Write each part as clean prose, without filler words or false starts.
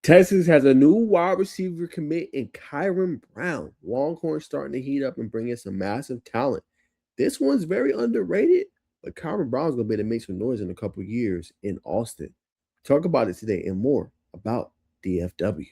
Texas has a new wide receiver commit in Kyron Brown. Longhorn starting to heat up and bring in some massive talent. This one's very underrated, but Kyron Brown's going to be able to make some noise in a couple years in Austin. Talk about it today and more about DFW.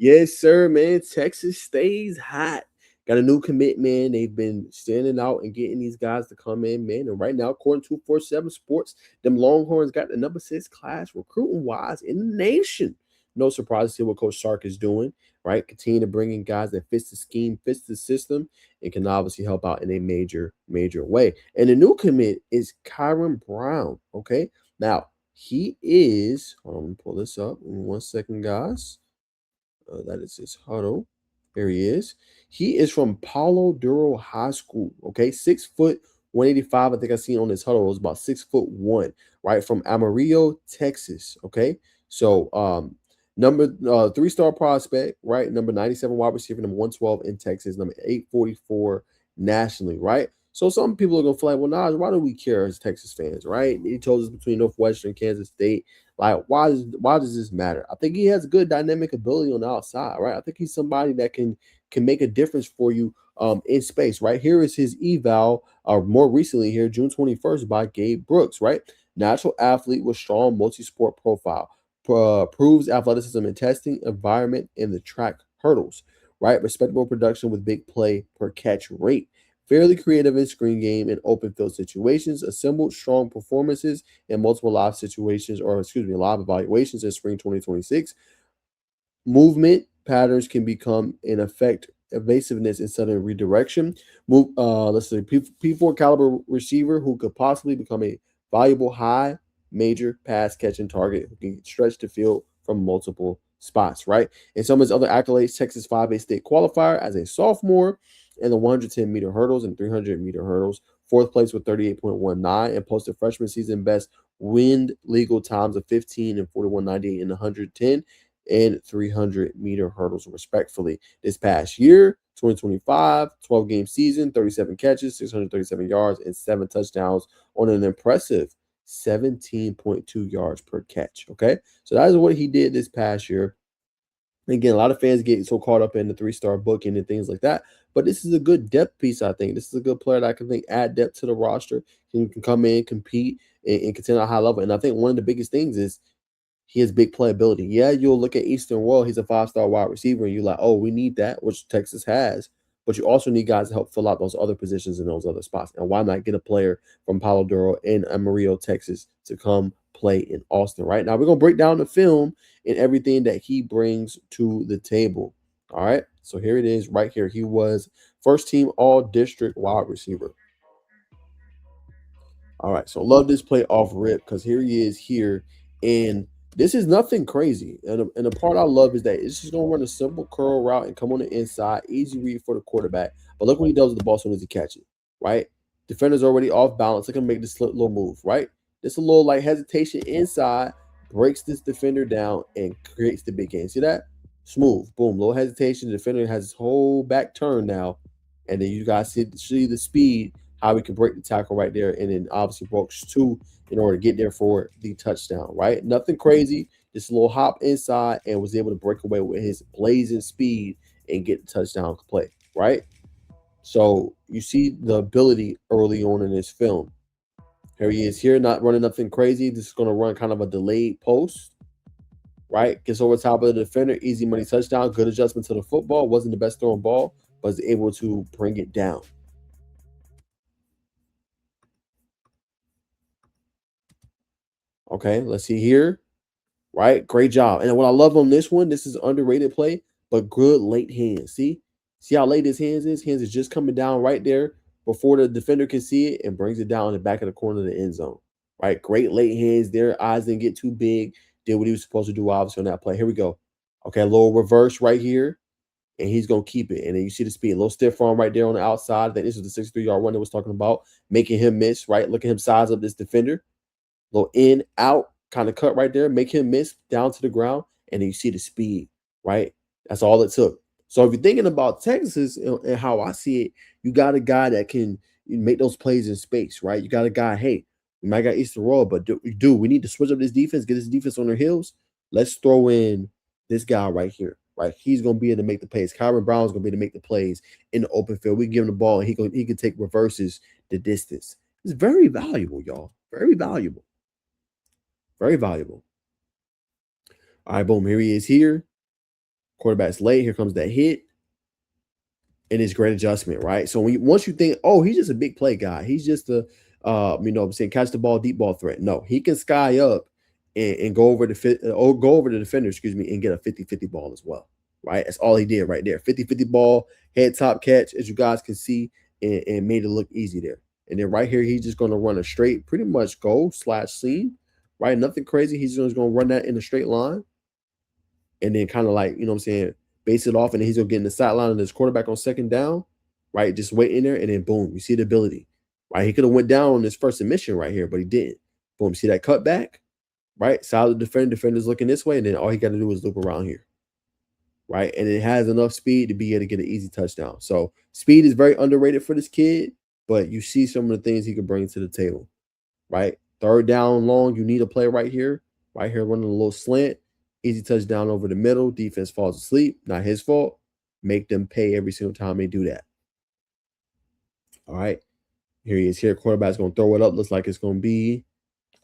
Yes, sir, man. Texas stays hot. Got a new commit, man. They've been standing out and getting these guys to come in, man. And right now, according to 247 Sports, them Longhorns got the number 6 class recruiting wise in the nation. No surprise to see what Coach Sark is doing, right? Continue to bring in guys that fits the scheme, fits the system, and can obviously help out in a major, major way. And the new commit is Kyron Brown. Okay. Now, he is, hold on, let me pull this up in 1 second, guys. That is his huddle. Here he is. He is from Paulo Duro High School. Okay, 6 foot 185. I think I seen on his huddle. It was about 6'1", right? From Amarillo, Texas. Okay. So number 3-star prospect, right? Number 97 wide receiver, number 112 in Texas, number 844 nationally, right? So some people are gonna feel like, well, Nas, why do we care as Texas fans, right? He told us between Northwestern, Kansas State. Like, why does this matter? I think he has good dynamic ability on the outside, right? I think he's somebody that can make a difference for you in space, right? Here is his eval, more recently here, June 21st, by Gabe Brooks, right? Natural athlete with strong multi-sport profile, proves athleticism in testing, environment, and the track hurdles, right? Respectable production with big play per catch rate. Fairly creative in screen game and open field situations, assembled strong performances in multiple live situations, or excuse me, live evaluations in spring 2026. Movement patterns can become in effect evasiveness instead of redirection. Let's say P4 caliber receiver who could possibly become a valuable high major pass catching target who can stretch the field from multiple spots, right? And some of his other accolades: Texas 5A state qualifier as a sophomore in the 110-meter hurdles and 300-meter hurdles, fourth place with 38.19, and posted freshman season best wind legal times of 15 and 41.98 in 110 and 300-meter hurdles, respectfully. This past year, 2025, 12-game season, 37 catches, 637 yards, and 7 touchdowns on an impressive 17.2 yards per catch. Okay, so that is what he did this past year. Again, a lot of fans get so caught up in the 3-star booking and things like that. But this is a good depth piece, I think. This is a good player that I can think add depth to the roster, can come in, compete, and continue at a high level. And I think one of the biggest things is he has big playability. Yeah, you'll look at Eastern World, he's a 5-star wide receiver, and you're like, oh, we need that, which Texas has. But you also need guys to help fill out those other positions in those other spots. And why not get a player from Palo Duro and Amarillo, Texas, to come play in Austin? Right now, we're gonna break down the film and everything that he brings to the table. All right. So here it is, right here. He was first team all district wide receiver. All right, so love this play off rip because here he is here, and this is nothing crazy. And the part I love is that it's just gonna run a simple curl route and come on the inside, easy read for the quarterback. But look what he does with the ball as soon as he catches it, right? Defender's already off balance. Look at him make this little move, right? Just a little like hesitation inside, breaks this defender down and creates the big game. See that? Smooth, boom, little hesitation. The defender has his whole back turn now, and then you guys see the speed how we can break the tackle right there, and then obviously Brooks two in order to get there for the touchdown, right? Nothing crazy, just a little hop inside and was able to break away with his blazing speed and get the touchdown play, right? So you see the ability early on in this film. Here he is here, not running nothing crazy. This is going to run kind of a delayed post, right? Gets over top of the defender, easy money touchdown, good adjustment to the football. Wasn't the best throwing ball, but was able to bring it down. Okay, let's see here. Right? Great job. And what I love on this one, this is underrated play, but good late hands. See how late his hands is? Hands is just coming down right there before the defender can see it and brings it down in the back of the corner of the end zone. Right? Great late hands there. Eyes didn't get too big. did what he was supposed to do, obviously, on that play. Here we go. Okay, a little reverse right here, and he's going to keep it. And then you see the speed, a little stiff arm right there on the outside. I think this was the 63-yard run that was talking about, making him miss, right? Look at him size up this defender. Little in, out kind of cut right there, make him miss down to the ground. And then you see the speed, right? That's all it took. So if you're thinking about Texas and how I see it, you got a guy that can make those plays in space, right? You got a guy, hey, we might got Easter Roll, but we need to switch up this defense, get this defense on their heels. Let's throw in this guy right here, right? He's gonna be able to make the plays. Kyron Brown is gonna be able to make the plays in the open field. We can give him the ball, and he can take reverses the distance. It's very valuable, y'all. Very valuable. Very valuable. All right, boom. Here he is here. Quarterback's late. Here comes that hit. And it's great adjustment, right? So once you think, oh, he's just a big play guy. He's just a I'm saying catch the ball, deep ball threat. No, he can sky up and go over the defender, and get a 50-50 ball as well. Right? That's all he did right there. 50-50 ball, head top catch, as you guys can see, and made it look easy there. And then right here, he's just going to run a straight, pretty much go/seam, right? Nothing crazy. He's just going to run that in a straight line. And then kind of like, base it off. And then he's going to get in the sideline of his quarterback on second down, right? Just wait in there. And then boom, you see the ability, right? He could have went down on his first submission right here, but he didn't. Boom, see that cutback, right? Solid defender's looking this way. And then all he got to do is loop around here, right? And it has enough speed to be able to get an easy touchdown. So speed is very underrated for this kid, but you see some of the things he can bring to the table, right? Third down long, you need a play right here running a little slant. Easy touchdown over the middle. Defense falls asleep. Not his fault. Make them pay every single time they do that. All right. Here he is here. Quarterback's going to throw it up. Looks like it's going to be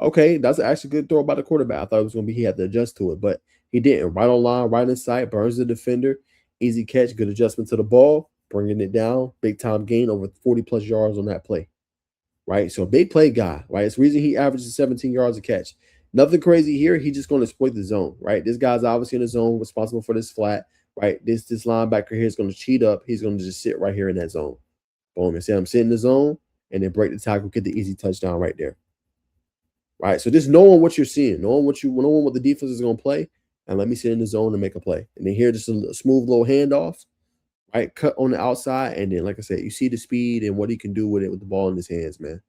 okay. That's actually a good throw by the quarterback. I thought it was going to be he had to adjust to it, but he didn't. Right on line, right in sight. Burns the defender. Easy catch. Good adjustment to the ball. Bringing it down. Big time gain over 40+ yards on that play. Right. So big play guy. Right. It's the reason he averages 17 yards a catch. Nothing crazy here. He's just going to exploit the zone, right? This guy's obviously in the zone, responsible for this flat, right? This linebacker here is going to cheat up. He's going to just sit right here in that zone. Boom. And say I'm sitting in the zone and then break the tackle, get the easy touchdown right there. Right. So just knowing what you're seeing, knowing what the defense is going to play, and let me sit in the zone and make a play. And then here, just a smooth little handoff, right? Cut on the outside. And then, like I said, you see the speed and what he can do with it with the ball in his hands, man.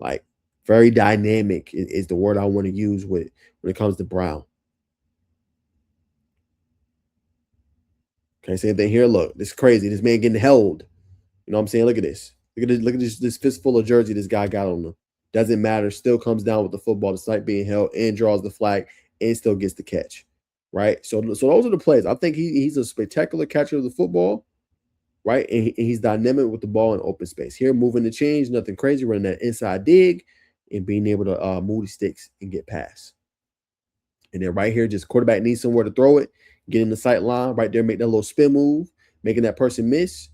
Like, very dynamic is the word I want to use when it comes to Brown. Okay, same thing here. Look, this is crazy. This man getting held. You know what I'm saying? Look at this. Look at this fistful of jersey this guy got on him. Doesn't matter. Still comes down with the football despite being held and draws the flag and still gets the catch. Right? So those are the plays. I think he's a spectacular catcher of the football. Right? And he's dynamic with the ball in open space. Here, moving the change, nothing crazy, running that inside dig, and being able to move the sticks and get past. And then right here, just quarterback needs somewhere to throw it, get in the sight line right there, make that little spin move, making that person miss,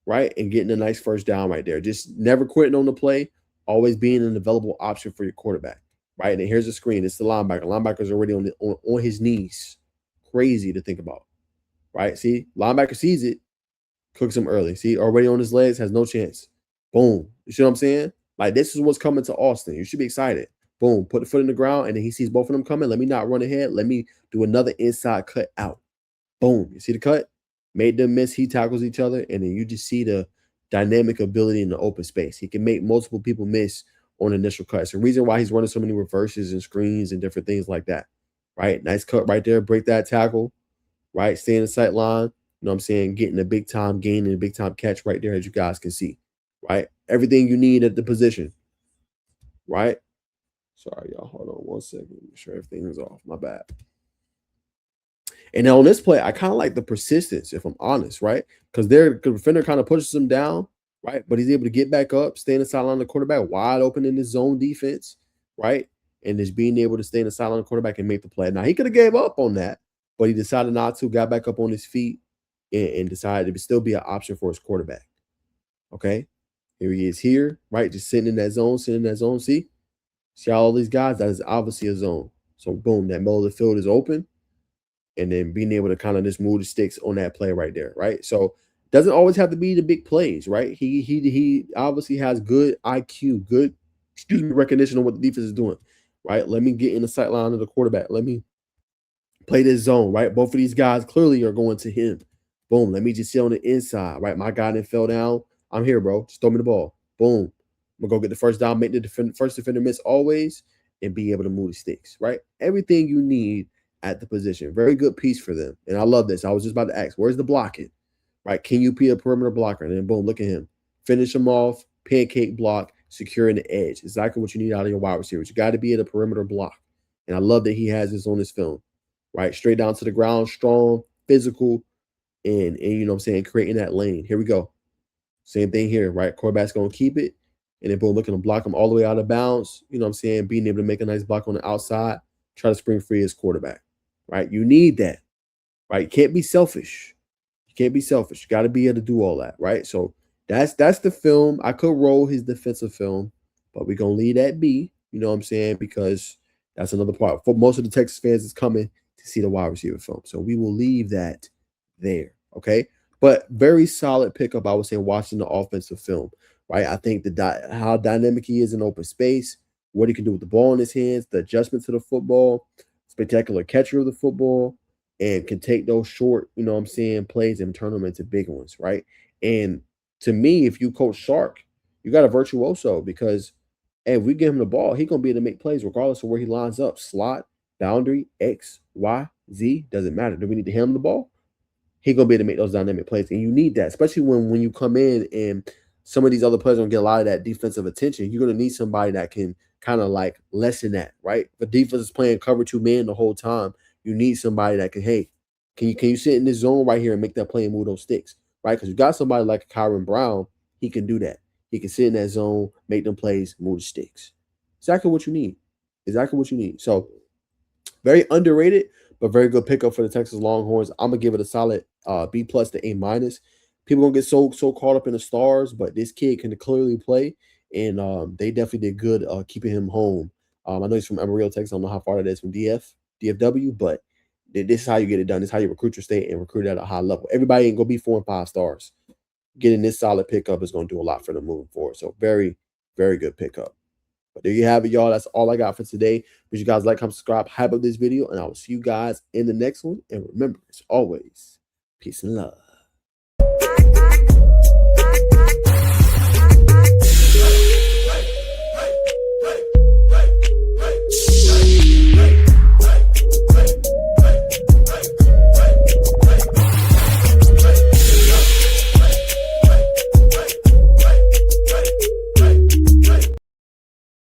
right? And getting a nice first down right there. Just never quitting on the play, always being an available option for your quarterback, right? And then here's the screen. It's the linebacker. Linebacker's already on his knees. Crazy to think about, right? See, linebacker sees it, cooks him early. See, already on his legs, has no chance. Boom. You see what I'm saying? Like, this is what's coming to Austin. You should be excited. Boom, put the foot in the ground, and then he sees both of them coming. Let me not run ahead. Let me do another inside cut out. Boom. You see the cut? Made them miss. He tackles each other, and then you just see the dynamic ability in the open space. He can make multiple people miss on initial cuts. The reason why he's running so many reverses and screens and different things like that, right? Nice cut right there. Break that tackle, right? Stay in the sight line. You know what I'm saying? Getting a big time gain and a big time catch right there, as you guys can see, right? Everything you need at the position, right? Sorry, y'all. Hold on 1 second. Make sure everything is off. My bad. And now on this play, I kind of like the persistence, if I'm honest, right? Because the defender kind of pushes him down, right? But he's able to get back up, stay in the sideline of the quarterback, wide open in his zone defense, right? And just being able to stay in the sideline of the quarterback and make the play. Now, he could have gave up on that, but he decided not to, got back up on his feet, and decided to still be an option for his quarterback. Okay? Here he is here, right? Just sitting in that zone, See all these guys? That is obviously a zone. So, boom, that middle of the field is open. And then being able to kind of just move the sticks on that play right there, right? So, doesn't always have to be the big plays, right? He obviously has good IQ, good, recognition of what the defense is doing, right? Let me get in the sight line of the quarterback. Let me Play this zone, right? Both of these guys clearly are going to him. Boom. Let me just sit on the inside, right? My guy didn't fell down. I'm here, bro. Just throw me the ball. Boom. I'm gonna go get the first down, make the first defender miss always, and be able to move the sticks, right? Everything you need at the position. Very good piece for them. And I love this. I was just about to ask, where's the blocking? Right? Can you be a perimeter blocker? And then boom, look at him. Finish him off, pancake block, securing the edge. Exactly what you need out of your wide receivers. You got to be at a perimeter block. And I love that he has this on his film. Right? Straight down to the ground, strong, physical, and you know what I'm saying, creating that lane. Here we go. Same thing here, right? Quarterback's gonna keep it. And then boom, looking to block him all the way out of bounds. You know what I'm saying? Being able to make a nice block on the outside, try to spring free his quarterback. Right? You need that. Right? You can't be selfish. You can't be selfish. You got to be able to do all that, right? So that's the film. I could roll his defensive film, but we're gonna leave that be. You know what I'm saying? Because that's another part. For most of the Texas fans is coming to see the wide receiver film. So we will leave that there. Okay. But very solid pickup, I would say, watching the offensive film, right? I think how dynamic he is in open space, what he can do with the ball in his hands, the adjustment to the football, spectacular catcher of the football, and can take those short, you know what I'm saying, plays and turn them into big ones, right? And to me, if you coach Sark, you got a virtuoso because hey, if we give him the ball, he's gonna be able to make plays regardless of where he lines up. Slot, boundary, X, Y, Z, doesn't matter. Do we need to hand him the ball? He gonna be able to make those dynamic plays, and you need that, especially when you come in and some of these other players don't get a lot of that defensive attention. You're gonna need somebody that can kind of like lessen that, right? If the defense is playing cover 2 man the whole time, you need somebody that can, hey, can you sit in this zone right here and make that play and move those sticks, right? Because you got somebody like Kyron Brown, he can do that. He can sit in that zone, make them plays, move the sticks. Exactly what you need. Exactly what you need. So very underrated, but very good pickup for the Texas Longhorns. I'm gonna give it a solid B plus to A minus. People gonna get so caught up in the stars, but this kid can clearly play, and they definitely did good keeping him home. I know he's from Amarillo, Texas. I don't know how far that is from DFW, but this is how you get it done. This is how you recruit your state and recruit at a high level. Everybody ain't gonna be 4 and 5 stars. Getting this solid pickup is gonna do a lot for them moving forward. So very, very good pickup. But there you have it, y'all. That's all I got for today. Wish you guys like, comment, subscribe, hype up this video, and I will see you guys in the next one. And remember, as always, peace and love.